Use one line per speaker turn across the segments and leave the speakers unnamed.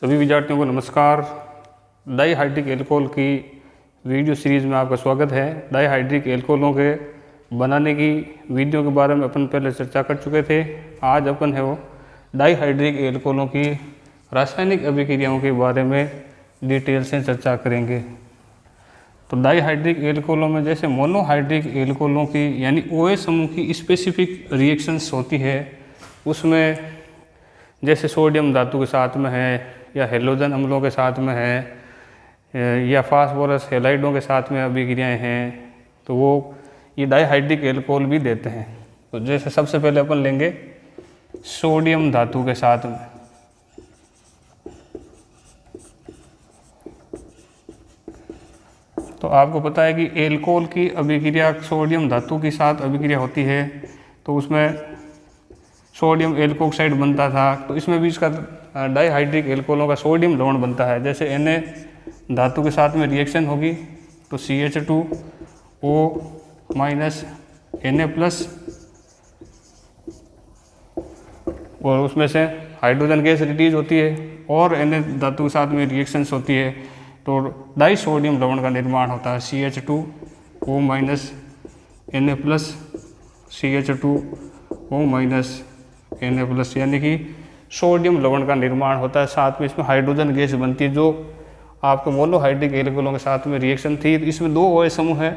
सभी विद्यार्थियों को नमस्कार। डाईहाइड्रिक एल्कोहल की वीडियो सीरीज़ में आपका स्वागत है। डाईहाइड्रिक एल्कोहलों के बनाने की विधियों के बारे में अपन पहले चर्चा कर चुके थे। आज अपन है वो डाईहाइड्रिक एल्कोहलों की रासायनिक अभिक्रियाओं के बारे में डिटेल से चर्चा करेंगे। तो डाईहाइड्रिक एल्कोहलों में जैसे मोनोहाइड्रिक एल्कोहलों की यानी OH समूह की स्पेसिफिक रिएक्शंस होती है, उसमें जैसे सोडियम धातु के साथ में है या हेलोजन अम्लों के साथ में है या फास्फोरस हैलाइडों के साथ में अभिक्रियाएं हैं, तो वो ये डाईहाइड्रिक एल्कोहल भी देते हैं। तो जैसे सबसे पहले अपन लेंगे सोडियम धातु के साथ में। तो आपको पता है कि एल्कोहल की अभिक्रिया सोडियम धातु के साथ अभिक्रिया होती है, तो उसमें सोडियम एल्कोक्साइड बनता था। तो इसमें भी इसका डाईहाइड्रिक एल्कोहलों का सोडियम लवण बनता है। जैसे Na धातु के साथ में रिएक्शन होगी तो CH2O माइनस Na+, और उसमें से हाइड्रोजन गैस रिलीज होती है, और Na धातु के साथ में रिएक्शंस होती है तो डाई सोडियम लवण का निर्माण होता है। CH2O minus Na+, CH2O minus Na+, यानी कि सोडियम लवण का निर्माण होता है। साथ में इसमें हाइड्रोजन गैस बनती है जो आपको मोनोहाइड्रिक एल्कोहलों के साथ में रिएक्शन थी। इसमें 2 OH समूह है,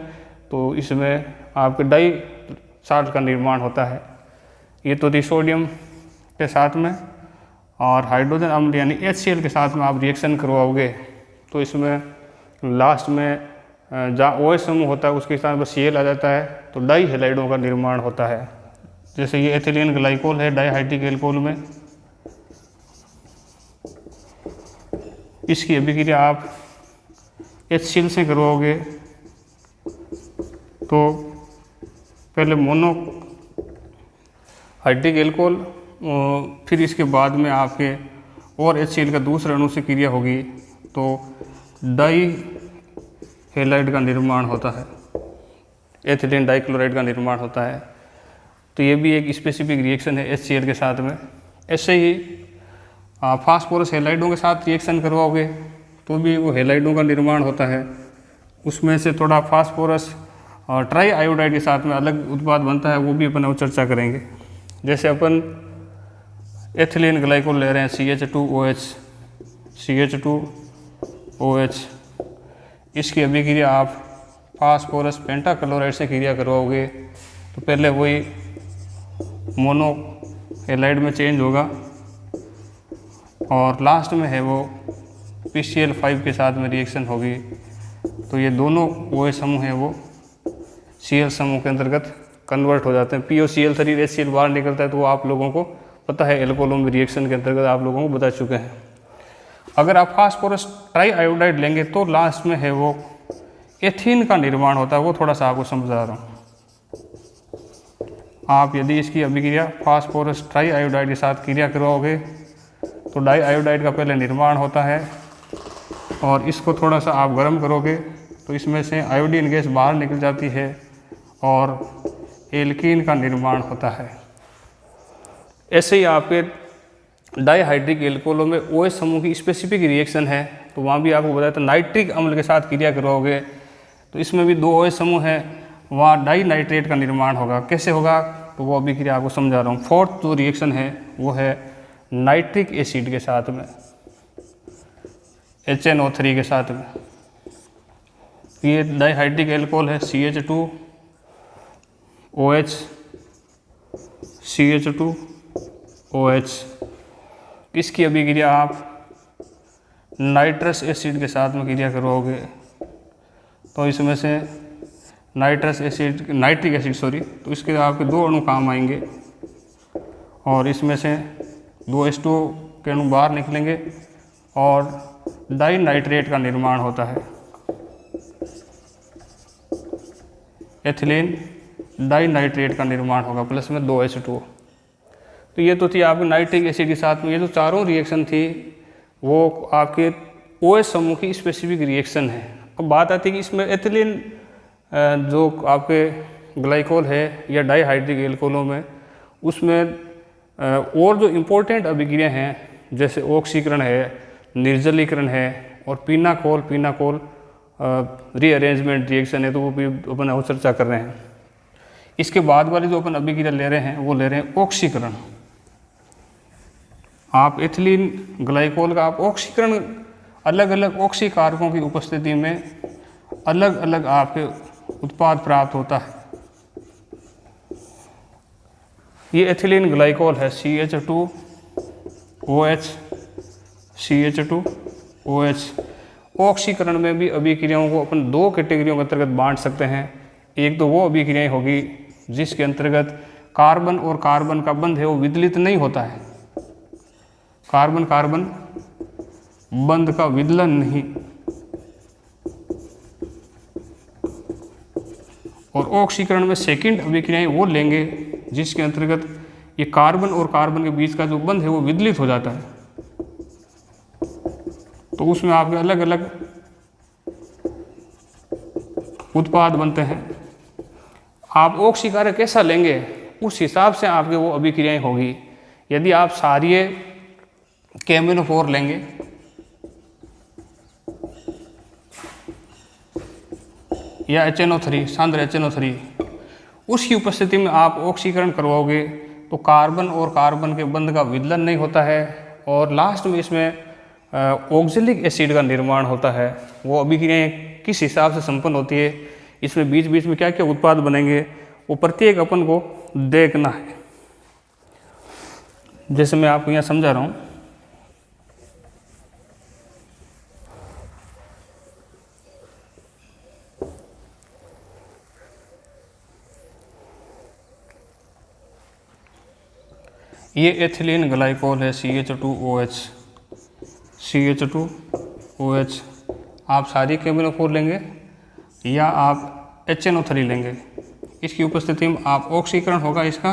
तो इसमें आपके डाई साल्ट का निर्माण होता है। ये तो थी सोडियम के साथ में, और हाइड्रोजन अम्ल यानी HCl के साथ में आप रिएक्शन करवाओगे तो इसमें लास्ट में जहाँ OH समूह होता है उसके साथ में Cl आ जाता है, तो डाई हैलाइडों का निर्माण होता है। जैसे ये एथिलीन ग्लाइकोल है डाईहाइड्रिक एल्कोहल में, इसकी अभिक्रिया आप HCl से करवाओगे तो पहले मोनोहाइड्रिक एल्कोहल, फिर इसके बाद में आपके और HCl का दूसरे अणु से क्रिया होगी तो डाई हैलाइड का निर्माण होता है, एथिलीन डाइक्लोराइड का निर्माण होता है। तो ये भी एक स्पेसिफिक रिएक्शन है HCl के साथ में। ऐसे ही फास्फोरस हैलाइडों के साथ रिएक्शन करवाओगे तो भी वो हैलाइडों का निर्माण होता है। उसमें से थोड़ा फास्फोरस और ट्राई आयोडाइड के साथ में अलग उत्पाद बनता है, वो भी अपन चर्चा करेंगे। जैसे अपन एथिलीन ग्लाइकोल ले रहे हैं CH2OH, इसकी अभिक्रिया आप फास्फोरस पेंटाक्लोराइड से क्रिया करवाओगे तो पहले वही मोनो हैलाइड में चेंज होगा, और लास्ट में है वो PCl5 के साथ में रिएक्शन होगी। तो ये दोनों OH समूह हैं वो Cl समूह के अंतर्गत कन्वर्ट हो जाते हैं। POCl3 HCl बाहर निकलता है, तो वो आप लोगों को पता है एल्कोहलों में रिएक्शन के अंतर्गत आप लोगों को बता चुके हैं। अगर आप फास्फोरस ट्राई आयोडाइड लेंगे तो लास्ट में है वो एथीन का निर्माण होता है। वो थोड़ा सा आपको समझा रहा हूँ। आप यदि इसकी अभिक्रिया फास्फोरस ट्राई आयोडाइड के साथ क्रिया करवाओगे तो डाई आयोडाइड का पहले निर्माण होता है, और इसको थोड़ा सा आप गर्म करोगे तो इसमें से आयोडीन गैस बाहर निकल जाती है और एल्कीन का निर्माण होता है। ऐसे ही आपके डाईहाइड्रिक एल्कोहलों में OH समूह की स्पेसिफिक रिएक्शन है, तो वहाँ भी आपको बताया था नाइट्रिक अम्ल के साथ क्रिया करवाओगे तो इसमें भी 2 OH समूह है, वहाँ डाई नाइट्रेट का निर्माण होगा। कैसे होगा तो वो अभिक्रिया आपको समझा रहा हूँ। फोर्थ जो रिएक्शन है वो है नाइट्रिक एसिड के साथ में, HNO3 के साथ में। ये डाईहाइड्रिक एल्कोहल है CH2OH, CH2OH। इसकी अभिक्रिया आप नाइट्रस एसिड के साथ में क्रिया करवाओगे तो इसमें से नाइट्रिक एसिड तो इसके आपके 2 अणु काम आएंगे, और इसमें से 2 H2O के अणु बाहर निकलेंगे और डाई नाइट्रेट का निर्माण होता है। एथिलीन डाई नाइट्रेट का निर्माण होगा, प्लस में 2 H2O। तो ये तो थी आपके नाइट्रिक एसिड के साथ में। ये जो चारों रिएक्शन थी वो आपके OH समूह की स्पेसिफिक रिएक्शन है। अब बात आती है कि इसमें एथिलीन जो आपके ग्लाइकोल है या डाईहाइड्रिक एल्कोहलों में, उसमें और जो इम्पोर्टेंट अभिक्रिया हैं जैसे ऑक्सीकरण है, निर्जलीकरण है, और पीनाकोल रीअरेंजमेंट रिएक्शन है, तो वो भी अपन और चर्चा कर रहे हैं। इसके बाद वाली जो अपन अभिक्रिया ले रहे हैं वो ले रहे हैं ऑक्सीकरण। आप एथिलीन ग्लाइकोल का आप ऑक्सीकरण, अलग अलग ऑक्सी कारकों की उपस्थिति में अलग अलग आपके उत्पाद प्राप्त होता है। ये एथिलीन ग्लाइकोल है CH2OH CH2OH। ऑक्सीकरण में भी अभिक्रियाओं को अपन दो कैटेगरियों के अंतर्गत बांट सकते हैं। एक तो वो अभिक्रियाएं होगी जिसके अंतर्गत कार्बन और कार्बन का बंध है वो विदलित नहीं होता है, कार्बन कार्बन बंध का विदलन नहीं, और ऑक्सीकरण में सेकंड अभिक्रियाएं वो लेंगे जिसके अंतर्गत ये कार्बन और कार्बन के बीच का जो बंध है वो विदलित हो जाता है। तो उसमें आपके अलग अलग उत्पाद बनते हैं। आप ऑक्सीकारक कैसा लेंगे उस हिसाब से आपके वो अभिक्रियाएं होगी। यदि आप क्षारीय KMnO4 लेंगे या HNO3 सांद्र HNO3, उसकी उपस्थिति में आप ऑक्सीकरण करवाओगे तो कार्बन और कार्बन के बंध का विदलन नहीं होता है, और लास्ट में इसमें ऑक्जेलिक एसिड का निर्माण होता है। वो अभिक्रियाएं किस हिसाब से संपन्न होती है, इसमें बीच बीच में क्या क्या उत्पाद बनेंगे, वो प्रत्येक अपन को देखना है। जैसे मैं आपको यहाँ समझा रहा हूँ, ये एथिलीन ग्लाइकोल है CH2OH। आप सारी KMnO4 लेंगे या आप HNO3 लेंगे, इसकी उपस्थिति में आप ऑक्सीकरण होगा इसका,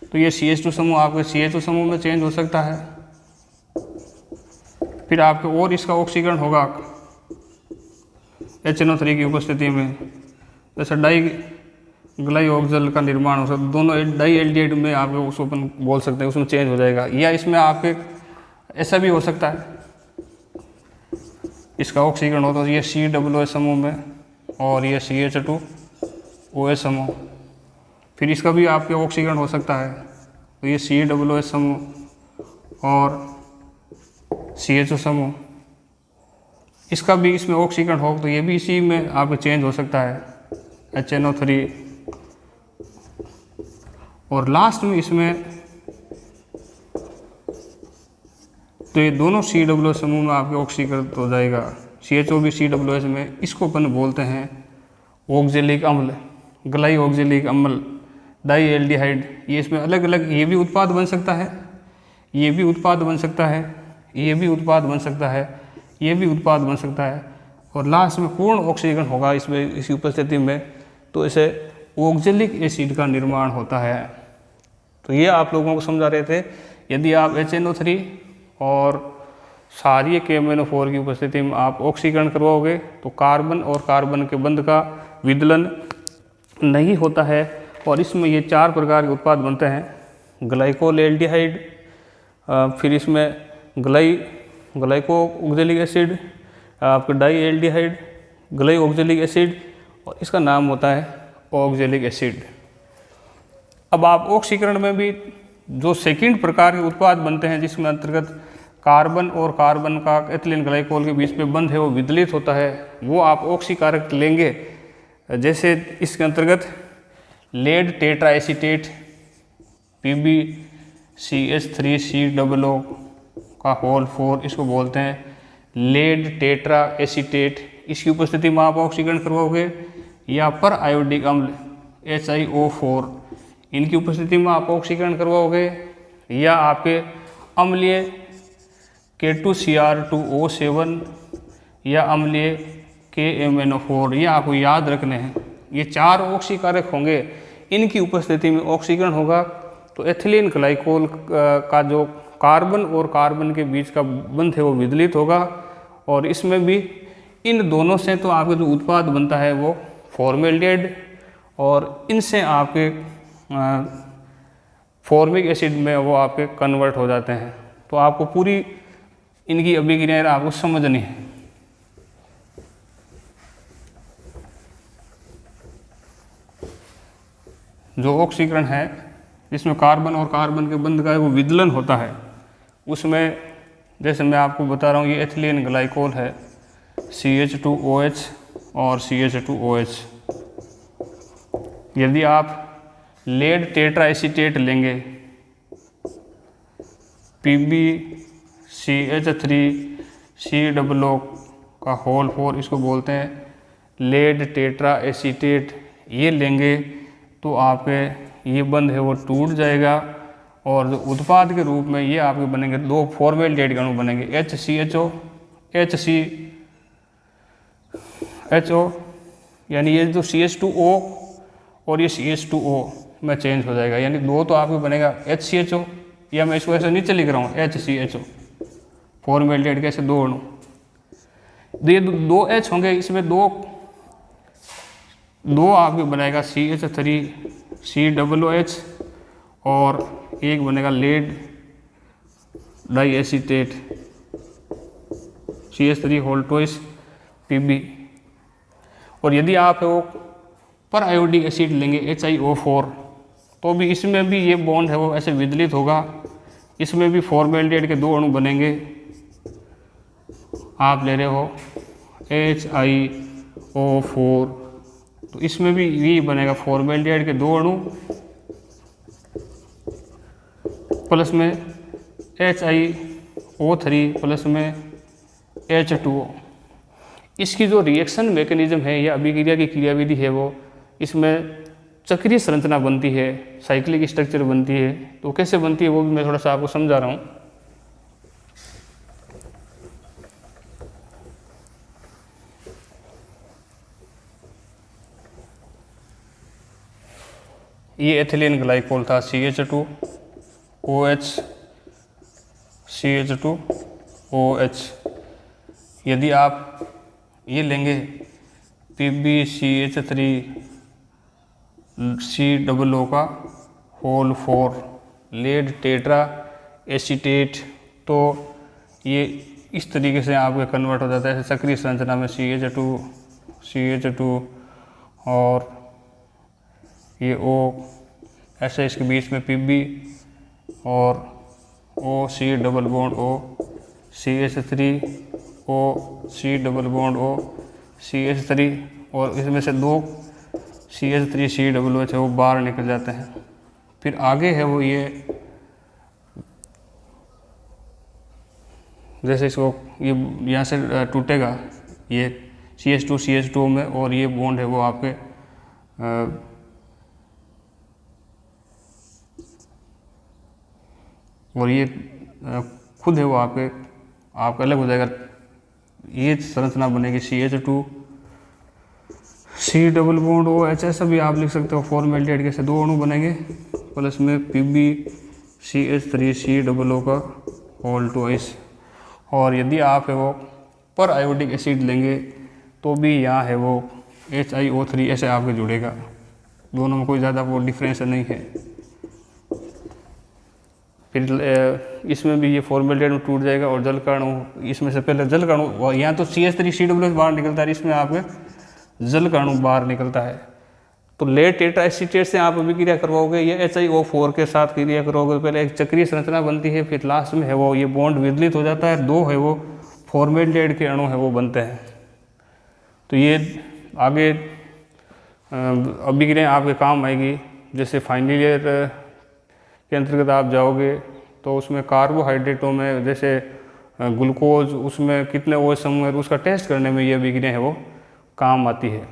तो ये CH2 समूह आपके CH2 समूह में चेंज हो सकता है। फिर आपके और इसका ऑक्सीकरण होगा HNO3 की उपस्थिति में, जैसे डाई ग्लाइऑक्सल का निर्माण हो सकता है, दोनों डाई एल्डिहाइड में आप उसको अपन बोल सकते हैं, उसमें चेंज हो जाएगा। या इसमें आपके ऐसा भी हो सकता है इसका ऑक्सीकरण होता है, ये COOH समूह में और ये CH2OH समूह, फिर इसका भी आपके ऑक्सीकरण हो सकता है, तो ये COOH समूह और CHO समूह, इसका भी इसमें ऑक्सीकरण हो तो ये भी इसी में आपके चेंज हो सकता है HNO3, और लास्ट में इसमें तो ये दोनों COOH समूह में आपके ऑक्सीकृत हो जाएगा। CHO भी COOH में, इसको अपन बोलते हैं ऑक्जेलिक अम्ल, ग्लाइऑक्जेलिक अम्ल, डाई एल्डिहाइड। ये इसमें अलग अलग ये भी उत्पाद बन सकता है, ये भी उत्पाद बन सकता है, ये भी उत्पाद बन सकता है, ये भी उत्पाद बन सकता है, और लास्ट में पूर्ण ऑक्सीकरण होगा इसमें इसकी उपस्थिति में, तो इसे ऑक्जेलिक एसिड का निर्माण होता है। तो ये आप लोगों को समझा रहे थे। यदि आप HNO3 और क्षारीय KMnO4 की उपस्थिति में आप ऑक्सीकरण करवाओगे तो कार्बन और कार्बन के बंध का विदलन नहीं होता है, और इसमें ये 4 प्रकार के उत्पाद बनते हैं, ग्लाइकोल एल्डिहाइड, फिर इसमें ग्लाइको ऑक्जेलिक एसिड, आपका डाई एल्डिहाइड, ग्लाइऑक्जेलिक एसिड, और इसका नाम होता है ऑक्जेलिक एसिड। अब आप ऑक्सीकरण में भी जो सेकंड प्रकार के उत्पाद बनते हैं जिसमें अंतर्गत कार्बन और कार्बन का एथिलीन ग्लाइकोल के बीच में बंध है वो विदलित होता है, वो आप ऑक्सीकारक लेंगे। जैसे इसके अंतर्गत लेड टेट्रा एसीटेट PbCH3COO का होल 4, इसको बोलते हैं लेड टेट्रा एसीटेट। इसकी उपस्थिति में आप ऑक्सीकरण करवाओगे, या पर आयोडिक अम्ल HiO4, इनकी उपस्थिति में आप ऑक्सीकरण करवाओगे, या आपके अम्लीय K2Cr2O7 या अम्लीय KMnO4, ये आपको याद रखने हैं। ये 4 ऑक्सीकारक होंगे, इनकी उपस्थिति में ऑक्सीकरण होगा तो एथिलीन ग्लाइकोल का जो कार्बन और कार्बन के बीच का बंध है वो विदलित होगा, और इसमें भी इन दोनों से तो आपके जो उत्पाद बनता है वो फॉर्मेल्डिहाइड, और इनसे आपके फॉर्मिक एसिड में वो आपके कन्वर्ट हो जाते हैं। तो आपको पूरी इनकी अभिक्रियाएं आपको समझनी है। जो ऑक्सीकरण है जिसमें कार्बन और कार्बन के बंध का वो विदलन होता है, उसमें जैसे मैं आपको बता रहा हूँ ये एथिलीन ग्लाइकोल है, CH2OH और CH2OH। यदि आप लेड टेट्रा एसीटेट लेंगे, PbCH3COO का होल 4 इसको बोलते हैं लेड टेट्रा एसीटेट, ये लेंगे तो आपके ये बंध है वो टूट जाएगा और जो उत्पाद के रूप में ये आपके बनेंगे 2 फॉर्मेल्डिहाइड के अणु बनेंगे, HCHO HCHO, यानी ये जो CH2O और ये CH2O में चेंज हो जाएगा, यानी 2 तो आपके बनेगा HCHO, या मैं इसको ऐसे नीचे लिख रहा हूँ HCHO, फॉर्मेल्डिहाइड के ऐसे 2 अणु, ये 2 H होंगे, इसमें 2 आपके बनेगा CH3COOH और एक बनेगा lead diacetate CH3 whole twice Pb। और यदि आप वो पर आयोडिक एसिड लेंगे HiO4, तो भी इसमें भी ये बॉन्ड है वो ऐसे विदलित होगा, इसमें भी फॉर्मेल्डिहाइड के 2 अणु बनेंगे। आप ले रहे हो HiO4, तो इसमें भी ये बनेगा फॉर्मेल्डिहाइड के 2 अणु प्लस में HiO3 प्लस में H2O। इसकी जो रिएक्शन मैकेनिज्म है या अभिक्रिया की क्रियाविधि है वो इसमें चक्रीय संरचना बनती है, साइक्लिक स्ट्रक्चर बनती है। तो कैसे बनती है वो भी मैं थोड़ा सा आपको समझा रहा हूँ। ये एथिलीन ग्लाइकोल था CH2OH CH2OH। यदि आप ये लेंगे PbCH3COO का होल 4 लेड टेट्रा एसीटेट, तो ये इस तरीके से आपके कन्वर्ट हो जाता है सक्रिय संरचना में CH2 और ये O ऐसे इसके बीच में Pb और OC double bond O CH3O C double bond O CH3 और इसमें से 2 CH3COOH है वो बाहर निकल जाते हैं। फिर आगे है वो ये जैसे इसको ये यहाँ से टूटेगा ये CH2 में, और ये बॉन्ड है वो आपके और ये खुद है वो आपके अलग हो जाएगा। ये संरचना बनेगी CH2 C double bond OH, ऐसा भी आप लिख सकते हो। फॉर्मेल्डिहाइड के से 2 अणु बनेंगे प्लस में PbCH3COO का होल ट्वाइस। और यदि आप है वो पर आयोडिक एसिड लेंगे तो भी यहाँ है वो HiO3 ऐसे आपके जुड़ेगा। दोनों में कोई ज़्यादा वो डिफरेंस नहीं है। फिर इसमें भी ये फॉर्मेल्डिहाइड में टूट जाएगा और जल का अणु, इसमें से पहले जल का अणु, यहाँ तो CH3COO बाहर निकलता है, इसमें आपके जल का अणु बाहर निकलता है। तो लेड टेट्रा एसीटेट से आप अभिक्रिया करवाओगे, ये HiO4 के साथ क्रिया करोगे, पहले एक चक्रीय संरचना बनती है, फिर लास्ट में है वो ये बॉन्ड विदलित हो जाता है, 2 है वो फॉर्मेल्डिहाइड के अणु है वो बनते हैं। तो ये आगे अभिक्रिया आपके काम आएगी। जैसे फाइनल ईयर के अंतर्गत आप जाओगे तो उसमें कार्बोहाइड्रेटों में जैसे ग्लूकोज, उसमें कितने OH समूह है उसका टेस्ट करने में ये अभिक्रिया है वो काम आती है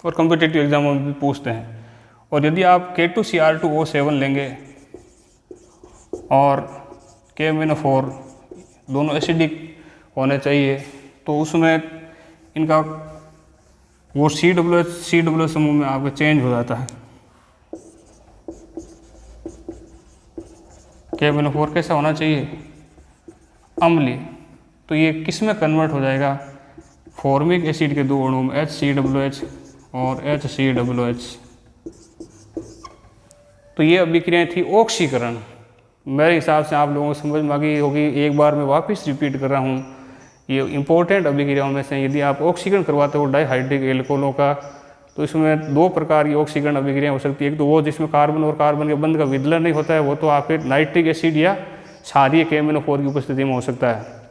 और कॉम्पिटिटिव एग्जाम में भी पूछते हैं। और यदि आप K2Cr2O7 लेंगे और KMnO4 दोनों एसिडिक होने चाहिए, तो उसमें इनका वो COOH समूह में आपका चेंज हो जाता है। KMnO4 कैसा होना चाहिए? अम्लीय। तो ये किस में कन्वर्ट हो जाएगा? फॉर्मिक एसिड के 2 अणु में HCOOH और HCOOH। तो ये अभिक्रियाएं थी ऑक्सीकरण। मेरे हिसाब से आप लोगों को समझ में आ गई होगी। एक बार मैं वापस रिपीट कर रहा हूँ, ये इंपॉर्टेंट अभिक्रियाओं में से यदि आप ऑक्सीकरण करवाते हो डाइहाइड्रिक एल्कोहलों का, तो इसमें दो प्रकार की ऑक्सीकरण अभिक्रिया हो सकती है। एक तो वो जिसमें कार्बन और कार्बन के बंध का विदलन नहीं होता है, वो तो आपके नाइट्रिक एसिड या क्षारीय KMnO4 की उपस्थिति में हो सकता है।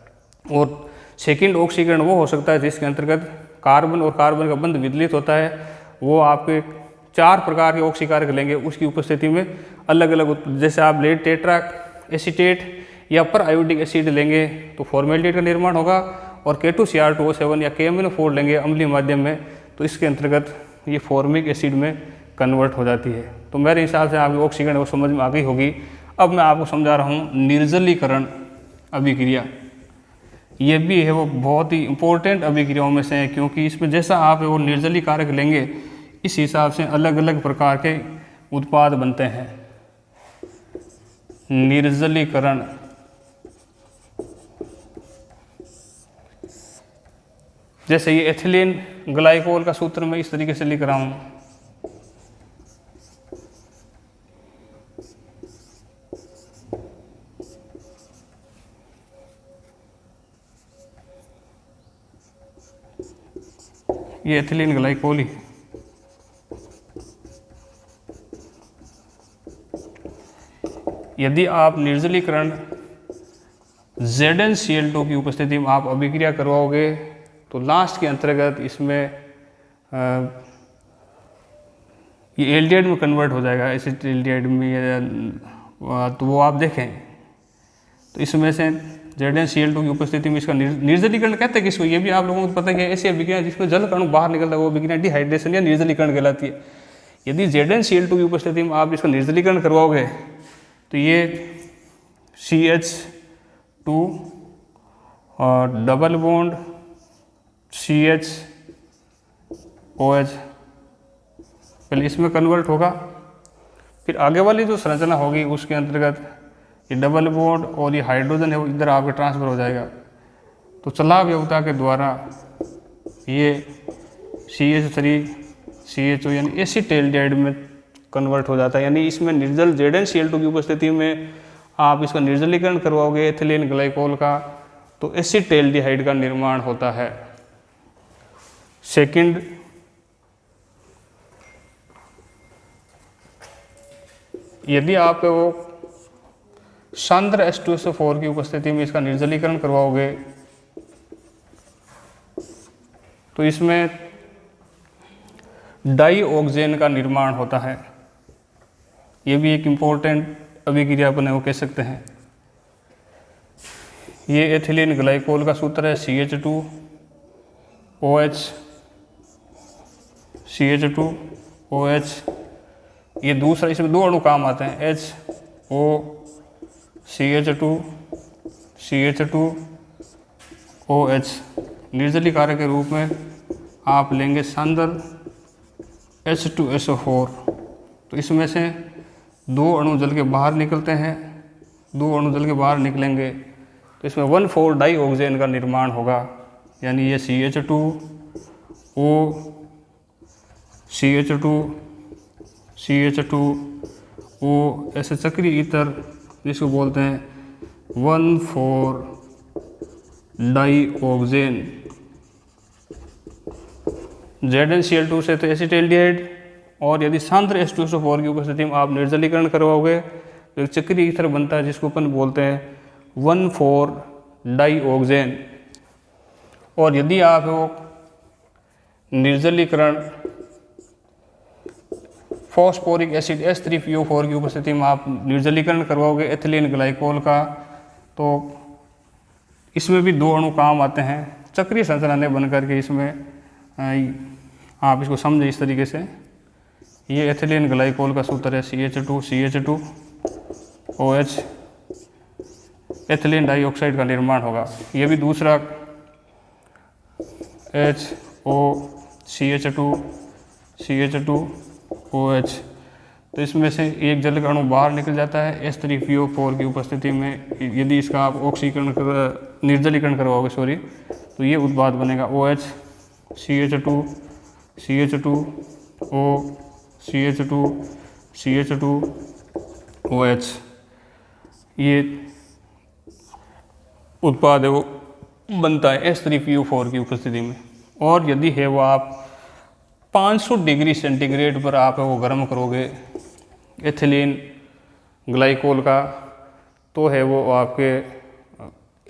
और सेकंड ऑक्सीकरण वो हो सकता है जिसके अंतर्गत कार्बन और कार्बन का बंध विदलित होता है, वो आपके 4 प्रकार के ऑक्सीकारक लेंगे उसकी उपस्थिति में अलग अलग, जैसे आप लेड टेट्रा एसीटेट या पर आयोडिक एसिड लेंगे तो फॉर्मेल्डिहाइड का निर्माण होगा, और K2Cr2O7 या KMnO4 लेंगे अम्लीय माध्यम में तो इसके अंतर्गत ये फॉर्मिक एसिड में कन्वर्ट हो जाती है। तो मेरे हिसाब से आपकी ऑक्सीकरण वो समझ में आ गई होगी। अब मैं आपको समझा रहा हूँ निर्जलीकरण अभिक्रिया। ये भी है वो बहुत ही इम्पोर्टेंट अभिक्रियाओं में से है, क्योंकि इसमें जैसा आप वो निर्जली कारक लेंगे इस हिसाब से अलग अलग प्रकार के उत्पाद बनते हैं। निर्जलीकरण जैसे ये एथिलीन ग्लाइकोल का सूत्र मैं इस तरीके से लिख रहा हूँ, ये एथिलीन ग्लाइकोल ही। यदि आप निर्जलीकरण ZnCl2 की उपस्थिति में आप अभिक्रिया करवाओगे तो लास्ट के अंतर्गत इसमें ये एल्डिहाइड में कन्वर्ट हो जाएगा, एसिटिल्डिहाइड में। तो वो आप देखें तो इसमें से ZnCl2 की उपस्थिति में इसका निर्जलीकरण कहते हैं किसको, ये भी आप लोगों को पता है कि ऐसी अभिक्रिया जिसमें जल कण बाहर निकलता है वो अभिक्रिया डिहाइड्रेशन या निर्जलीकरण कहलाती है। यदि ZnCl2 की उपस्थिति में आप इसका निर्जलीकरण करवाओगे तो ये CH2 और डबल बॉन्ड CHOH पहले इसमें कन्वर्ट होगा, फिर आगे वाली जो संरचना होगी उसके अंतर्गत ये डबल बॉन्ड और ये हाइड्रोजन है वो इधर आपके ट्रांसफर हो जाएगा। तो चलाव योग्यता के द्वारा ये CH3 CHO यानी एसिटेल्डिहाइड में कन्वर्ट हो जाता है। यानी इसमें निर्जल ZnCl2 की उपस्थिति में आप इसका निर्जलीकरण करवाओगे एथिलीन ग्लाइकोल का तो एसिटेल्डिहाइड का निर्माण होता है। सेकंड, यदि आप वो सांद्र H2SO4 की उपस्थिति में इसका निर्जलीकरण करवाओगे तो इसमें डाइऑक्सेन का निर्माण होता है। ये भी एक इम्पोर्टेंट अभिक्रिया अपने वो कह सकते हैं। ये एथिलीन ग्लाइकोल का सूत्र है CH2OH CH2OH। ये दूसरा, इसमें 2 अणु काम आते हैं HO CH2OH। निर्जली कारक के रूप में आप लेंगे सांद्र H2SO4। तो इसमें से 2 अणु जल के बाहर निकलते हैं, 2 अणु जल के बाहर निकलेंगे तो इसमें 1,4 डाइऑक्सेन का निर्माण होगा। यानी ये CH2O CH2O ऐसे चक्रीय ईथर जिसको बोलते हैं 1,4 डाइऑक्सेन। ZnCl2 से तो एसिटेल्डिहाइड, और यदि सांद्र H2SO4 की उपस्थिति में आप निर्जलीकरण करवाओगे तो एक चक्रीय ईथर बनता है जिसको अपन बोलते हैं 1,4 डाइऑक्सेन। और यदि आप वो निर्जलीकरण फॉस्फोरिक एसिड H3PO4 की उपस्थिति में आप निर्जलीकरण करवाओगे एथिलीन ग्लाइकोल का तो इसमें भी 2 अणु काम आते हैं चक्रीय संरचनाएं बन करके। इसमें आप इसको समझें इस तरीके से, ये एथिलीन ग्लाइकोल का सूत्र है CH2OH, एथिलीन डाइऑक्साइड का निर्माण होगा। ये भी दूसरा HO CH2OH। तो इसमें से एक जल का अणु बाहर निकल जाता है H3PO4 की उपस्थिति में। यदि इसका आप ऑक्सीकरण निर्जलीकरण करवाओगे तो ये उत्पाद बनेगा OH CH2O CH2OH। ये उत्पाद है वो बनता है H3PO4 की उपस्थिति में। और यदि है वो आप 500 डिग्री सेंटीग्रेड पर आप वो गर्म करोगे एथिलीन ग्लाइकोल का, तो है वो आपके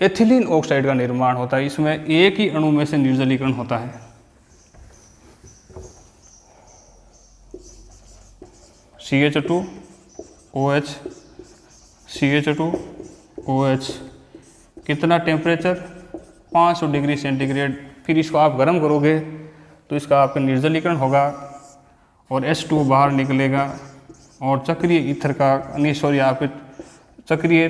एथिलीन ऑक्साइड का निर्माण होता है। इसमें एक ही अणु में से निर्जलीकरण होता है। CH2OH CH2OH कितना टेम्परेचर 500 डिग्री सेंटीग्रेड। फिर इसको आप गर्म करोगे तो इसका आपका निर्जलीकरण होगा और H2 बाहर निकलेगा और चक्रीय ईथर का आपके चक्रीय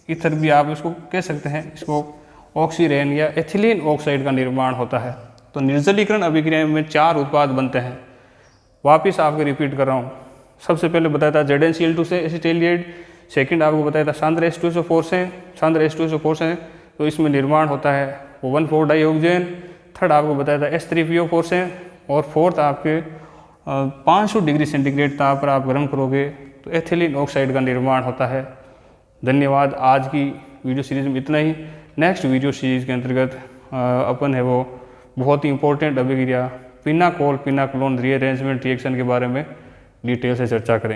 ईथर भी आप इसको कह सकते हैं, इसको ऑक्सीरेन या एथिलीन ऑक्साइड का निर्माण होता है। तो निर्जलीकरण अभिक्रिया में 4 उत्पाद बनते हैं। वापिस आपको रिपीट कर रहा हूँ। सबसे पहले बताया था ZnCl2 से एसिटाइलडिहाइड, सेकंड आपको बताया था सांद्र H2SO4 से, तो इसमें निर्माण होता है वो 1,4 डाइऑक्सेन। थर्ड आपको बताया था H3PO4 से, और फोर्थ आपके 500 डिग्री सेंटीग्रेड ताप पर आप गर्म करोगे तो एथिलीन ऑक्साइड का निर्माण होता है। धन्यवाद। आज की वीडियो सीरीज में इतना ही। नेक्स्ट वीडियो सीरीज के अंतर्गत अपन है वो बहुत ही इंपॉर्टेंट अभिक्रिया पिनाकोल पिनाकोलोन रीअरेंजमेंट रिएक्शन के बारे में डिटेल से चर्चा करेंगे।